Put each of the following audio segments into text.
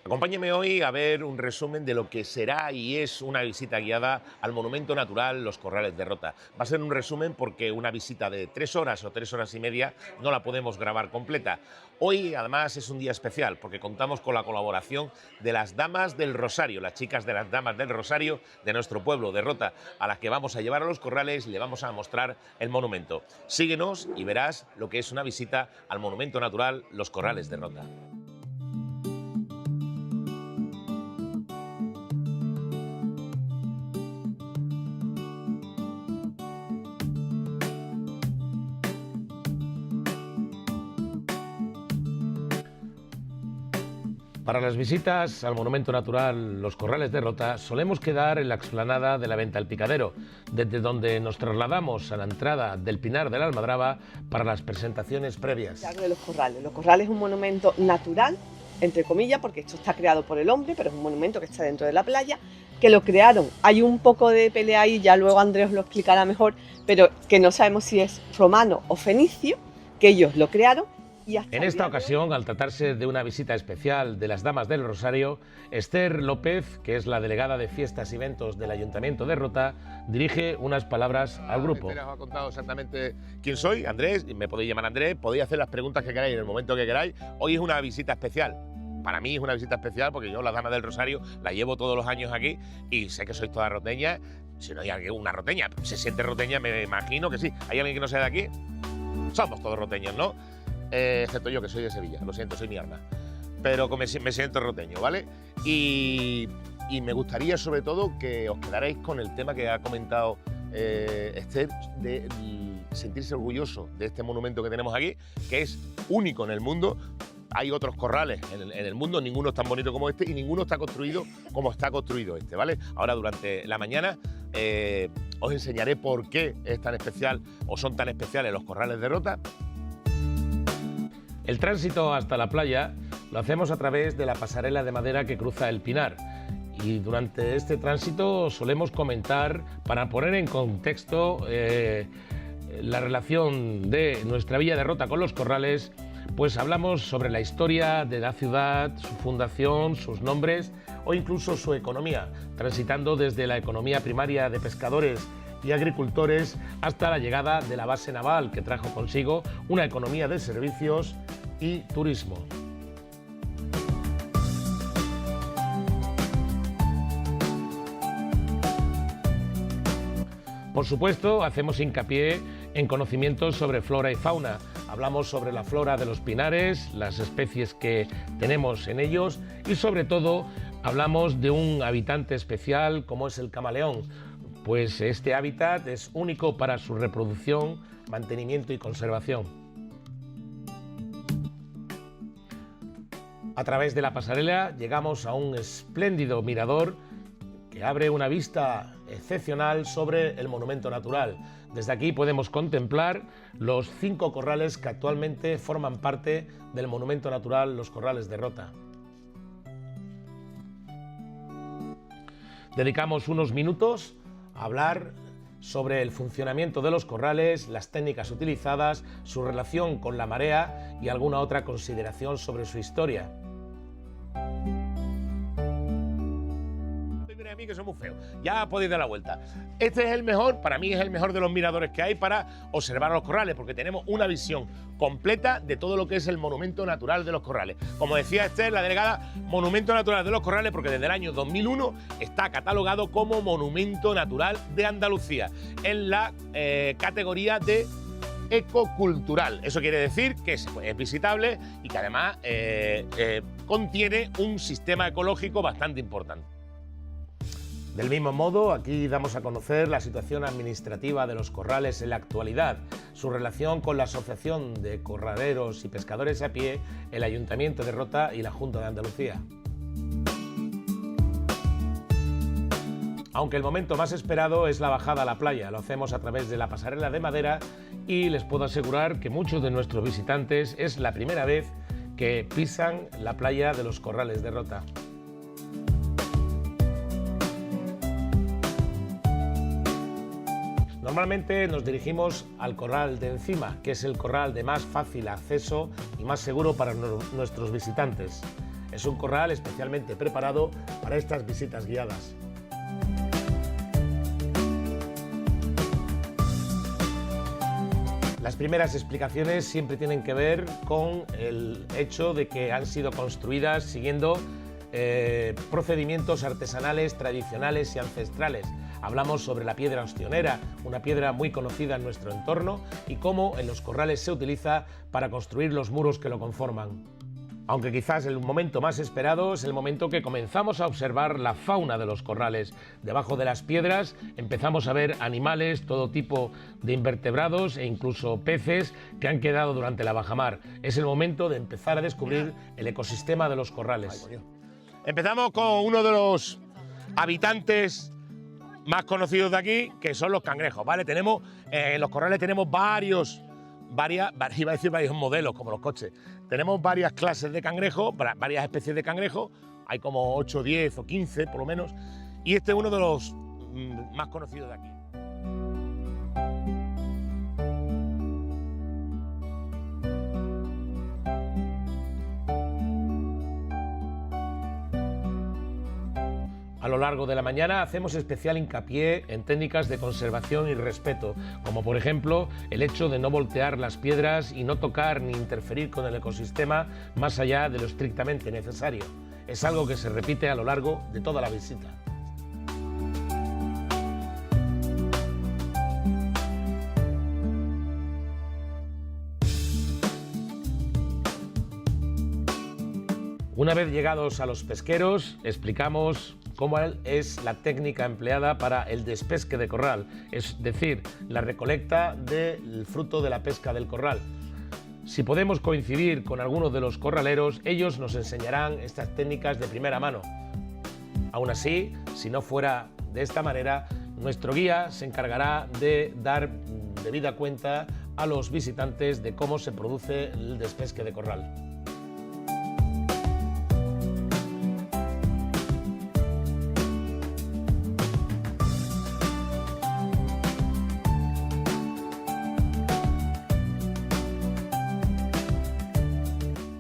Acompáñeme hoy a ver un resumen de lo que será y es una visita guiada al Monumento Natural Los Corrales de Rota. Va a ser un resumen porque una visita de 3 horas o 3 horas y media no la podemos grabar completa. Hoy además es un día especial porque contamos con la colaboración de las Damas del Rosario, las chicas de las Damas del Rosario de nuestro pueblo de Rota, a las que vamos a llevar a Los Corrales y le vamos a mostrar el monumento. Síguenos y verás lo que es una visita al Monumento Natural Los Corrales de Rota. Para las visitas al Monumento Natural Los Corrales de Rota solemos quedar en la explanada de la Venta del Picadero, desde donde nos trasladamos a la entrada del Pinar de la Almadraba para las presentaciones previas. De los Corrales. Los Corrales es un monumento natural, entre comillas, porque esto está creado por el hombre, pero es un monumento que está dentro de la playa, que lo crearon. Hay un poco de pelea ahí, ya luego Andrés os lo explicará mejor, pero que no sabemos si es romano o fenicio, que ellos lo crearon. En esta ocasión, al tratarse de una visita especial de las Damas del Rosario, Esther López, que es la delegada de Fiestas y Eventos del Ayuntamiento de Rota, dirige unas palabras al grupo. Esther os ha contado exactamente quién soy, Andrés, y me podéis llamar Andrés, podéis hacer las preguntas que queráis en el momento que queráis. Hoy es una visita especial. Para mí es una visita especial porque yo las Damas del Rosario las llevo todos los años aquí y sé que sois todas roteñas. Si no hay alguna roteña, se siente roteña, me imagino que sí. ¿Hay alguien que no sea de aquí? Somos todos roteños, ¿no? Excepto yo, que soy de Sevilla, lo siento, soy mi alma. Pero me siento roteño, ¿vale? Y me gustaría sobre todo que os quedarais con el tema que ha comentado Esther, de sentirse orgulloso de este monumento que tenemos aquí, que es único en el mundo. Hay otros corrales en el mundo, ninguno es tan bonito como este y ninguno está construido como está construido este, ¿vale? Ahora durante la mañana os enseñaré por qué es tan especial o son tan especiales los Corrales de Rota. El tránsito hasta la playa lo hacemos a través de la pasarela de madera que cruza el Pinar y durante este tránsito solemos comentar, para poner en contexto la relación de nuestra villa de Rota con los Corrales, pues hablamos sobre la historia de la ciudad, su fundación, sus nombres o incluso su economía, transitando desde la economía primaria de pescadores y agricultores hasta la llegada de la base naval, que trajo consigo una economía de servicios y turismo. Por supuesto, hacemos hincapié en conocimientos sobre flora y fauna. Hablamos sobre la flora de los pinares, las especies que tenemos en ellos y sobre todo hablamos de un habitante especial como es el camaleón, pues este hábitat es único para su reproducción, mantenimiento y conservación. A través de la pasarela llegamos a un espléndido mirador que abre una vista excepcional sobre el monumento natural. Desde aquí podemos contemplar los 5 corrales que actualmente forman parte del monumento natural Los Corrales de Rota. Dedicamos unos minutos a hablar sobre el funcionamiento de los corrales, las técnicas utilizadas, su relación con la marea y alguna otra consideración sobre su historia. A mí que soy muy feo, ya podéis dar la vuelta. Este es el mejor, para mí es el mejor de los miradores que hay para observar los corrales, porque tenemos una visión completa de todo lo que es el monumento natural de los corrales. Como decía Esther, la delegada, monumento natural de los corrales, porque desde el año 2001 está catalogado como monumento natural de Andalucía en la categoría de ecocultural. Eso quiere decir que es visitable y que además contiene un sistema ecológico bastante importante. Del mismo modo, aquí damos a conocer la situación administrativa de los corrales en la actualidad, su relación con la Asociación de Corraleros y Pescadores a Pie, el Ayuntamiento de Rota y la Junta de Andalucía. Aunque el momento más esperado es la bajada a la playa, lo hacemos a través de la pasarela de madera y les puedo asegurar que muchos de nuestros visitantes es la primera vez que pisan la playa de los Corrales de Rota. Normalmente nos dirigimos al corral de encima, que es el corral de más fácil acceso y más seguro para nuestros visitantes. Es un corral especialmente preparado para estas visitas guiadas. Las primeras explicaciones siempre tienen que ver con el hecho de que han sido construidas siguiendo procedimientos artesanales, tradicionales y ancestrales. Hablamos sobre la piedra ostionera, una piedra muy conocida en nuestro entorno, y cómo en los corrales se utiliza para construir los muros que lo conforman. Aunque quizás el momento más esperado es el momento que comenzamos a observar la fauna de los corrales. Debajo de las piedras empezamos a ver animales, todo tipo de invertebrados e incluso peces que han quedado durante la bajamar. Es el momento de empezar a descubrir el ecosistema de los corrales. Empezamos con uno de los habitantes más conocidos de aquí, que son los cangrejos, ¿vale? Tenemos, en los corrales tenemos varios modelos, como los coches. Tenemos varias clases de cangrejos, varias especies de cangrejos, hay como 8, 10 o 15 por lo menos, y este es uno de los más conocidos de aquí. A lo largo de la mañana hacemos especial hincapié en técnicas de conservación y respeto, como por ejemplo el hecho de no voltear las piedras y no tocar ni interferir con el ecosistema más allá de lo estrictamente necesario. Es algo que se repite a lo largo de toda la visita. Una vez llegados a los pesqueros, explicamos cómo es la técnica empleada para el despesque de corral, es decir, la recolecta del fruto de la pesca del corral. Si podemos coincidir con algunos de los corraleros, ellos nos enseñarán estas técnicas de primera mano. Aún así, si no fuera de esta manera, nuestro guía se encargará de dar debida cuenta a los visitantes de cómo se produce el despesque de corral.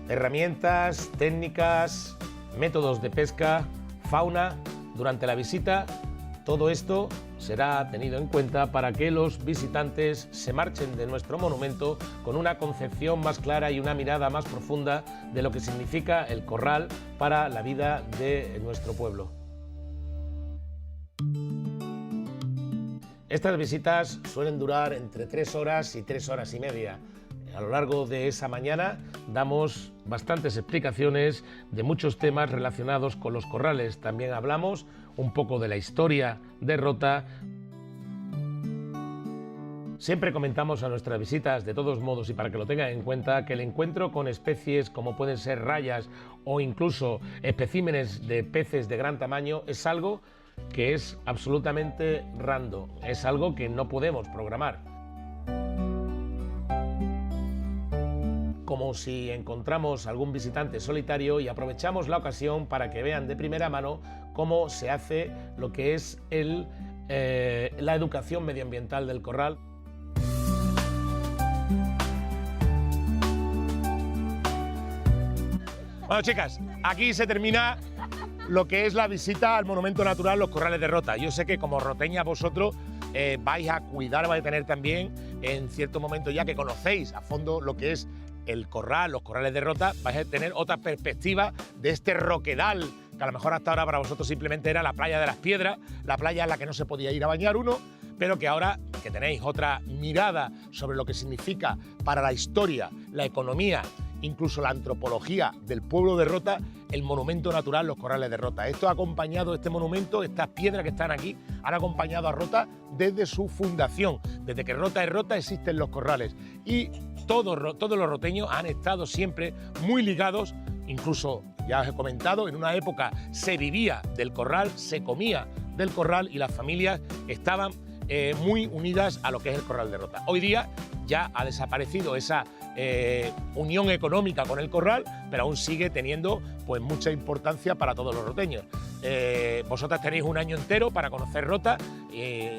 Herramientas, técnicas, métodos de pesca, fauna. Durante la visita, todo esto será tenido en cuenta para que los visitantes se marchen de nuestro monumento con una concepción más clara y una mirada más profunda de lo que significa el corral para la vida de nuestro pueblo. Estas visitas suelen durar entre 3 horas y 3 horas y media. A lo largo de esa mañana damos bastantes explicaciones de muchos temas relacionados con los corrales. También hablamos un poco de la historia de Rota. Siempre comentamos a nuestras visitas, de todos modos, y para que lo tengan en cuenta, que el encuentro con especies como pueden ser rayas o incluso especímenes de peces de gran tamaño es algo que es absolutamente random, es algo que no podemos programar. Como si encontramos algún visitante solitario y aprovechamos la ocasión para que vean de primera mano cómo se hace lo que es la educación medioambiental del corral. Bueno, chicas, aquí se termina lo que es la visita al monumento natural Los Corrales de Rota. Yo sé que como roteñas vosotros vais a cuidar, vais a tener también en cierto momento, ya que conocéis a fondo lo que es el corral, los corrales de Rota, vais a tener otra perspectiva de este roquedal, que a lo mejor hasta ahora para vosotros simplemente era la playa de las piedras, la playa en la que no se podía ir a bañar uno, pero que ahora que tenéis otra mirada sobre lo que significa para la historia, la economía, incluso la antropología del pueblo de Rota, el monumento natural Los Corrales de Rota. Esto ha acompañado, este monumento, estas piedras que están aquí, han acompañado a Rota desde su fundación. Desde que Rota es Rota existen los corrales. Y todos los roteños han estado siempre muy ligados, incluso, ya os he comentado, en una época se vivía del corral, se comía del corral y las familias estaban muy unidas a lo que es el corral de Rota. Hoy día ya ha desaparecido esa unión económica con el corral, pero aún sigue teniendo pues mucha importancia para todos los roteños. Vosotras tenéis un año entero para conocer Rota.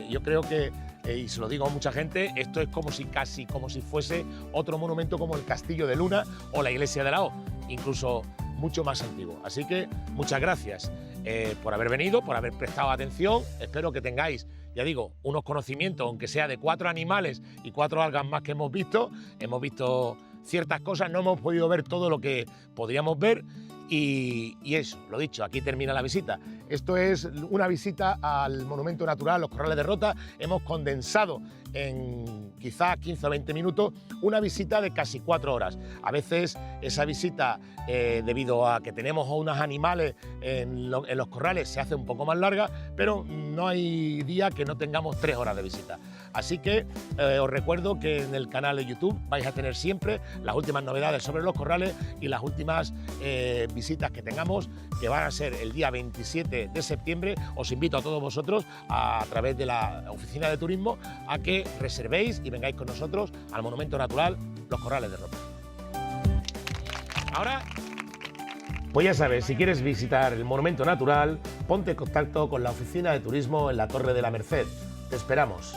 Yo creo que, y se lo digo a mucha gente, esto es casi como si fuese otro monumento como el Castillo de Luna o la Iglesia de la O. Incluso mucho más antiguo. Así que muchas gracias por haber venido, por haber prestado atención. Espero que tengáis, ya digo, unos conocimientos, aunque sea de 4 animales y 4 algas más que hemos visto. Hemos visto ciertas cosas, no hemos podido ver todo lo que podríamos ver. Y eso, lo dicho, aquí termina la visita. Esto es una visita al Monumento Natural, los Corrales de Rota. Hemos condensado en quizás 15 o 20 minutos una visita de casi 4 horas. A veces esa visita, debido a que tenemos unos animales en los corrales, se hace un poco más larga, pero no hay día que no tengamos 3 horas de visita. Así que os recuerdo que en el canal de YouTube vais a tener siempre las últimas novedades sobre los corrales y las últimas visitas que tengamos, que van a ser el día 27 de septiembre. Os invito a todos vosotros, a través de la Oficina de Turismo, a que reservéis y vengáis con nosotros al Monumento Natural Los Corrales de Rota. Ahora, Pues ya sabes, si quieres visitar el Monumento Natural, ponte en contacto con la Oficina de Turismo en la Torre de la Merced. Te esperamos.